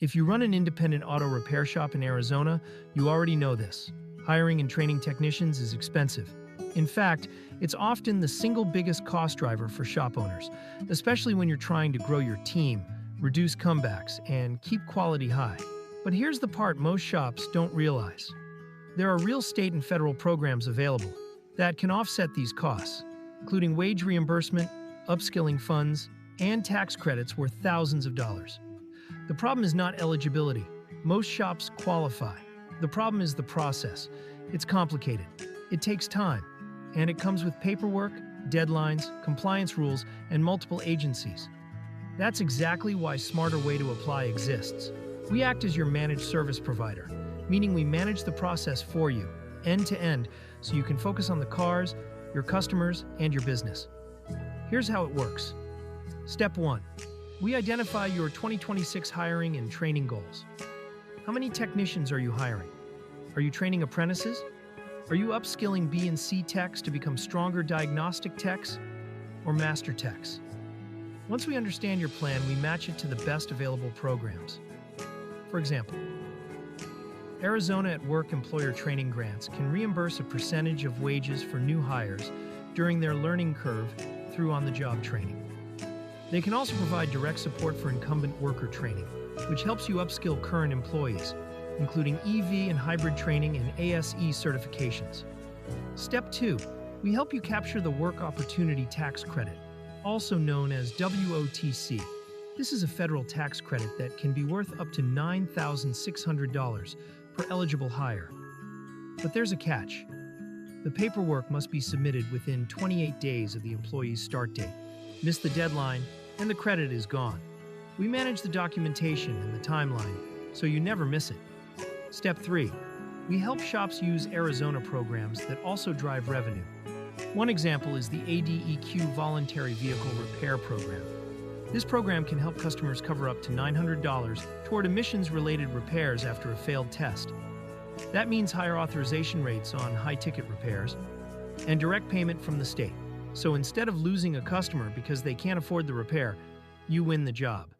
If you run an independent auto repair shop in Arizona, you already know this. Hiring and training technicians is expensive. In fact, it's often the single biggest cost driver for shop owners, especially when you're trying to grow your team, reduce comebacks, and keep quality high. But here's the part most shops don't realize. There are real state and federal programs available that can offset these costs, including wage reimbursement, upskilling funds, and tax credits worth thousands of dollars. The problem is not eligibility. Most shops qualify. The problem is the process. It's complicated. It takes time. And it comes with paperwork, deadlines, compliance rules, and multiple agencies. That's exactly why Smarter Way to Apply exists. We act as your managed service provider, meaning we manage the process for you, end to end, so you can focus on the cars, your customers, and your business. Here's how it works. Step 1. We identify your 2026 hiring and training goals. How many technicians are you hiring? Are you training apprentices? Are you upskilling B and C techs to become stronger diagnostic techs or master techs? Once we understand your plan, we match it to the best available programs. For example, Arizona at Work employer training grants can reimburse a percentage of wages for new hires during their learning curve through on-the-job training. They can also provide direct support for incumbent worker training, which helps you upskill current employees, including EV and hybrid training and ASE certifications. Step 2. We help you capture the Work Opportunity Tax Credit, also known as WOTC. This is a federal tax credit that can be worth up to $9,600 per eligible hire. But there's a catch. The paperwork must be submitted within 28 days of the employee's start date. Miss the deadline, and the credit is gone. We manage the documentation and the timeline, so you never miss it. Step 3. We help shops use Arizona programs that also drive revenue. One example is the ADEQ Voluntary Vehicle Repair Program. This program can help customers cover up to $900 toward emissions-related repairs after a failed test. That means higher authorization rates on high-ticket repairs and direct payment from the state. So instead of losing a customer because they can't afford the repair, you win the job.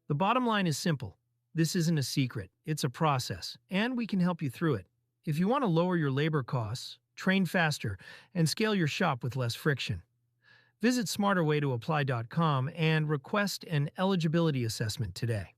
The bottom line is simple. This isn't a secret. It's a process, and we can help you through it. If you want to lower your labor costs, train faster, and scale your shop with less friction, visit smarterwaytoapply.com and request an eligibility assessment today.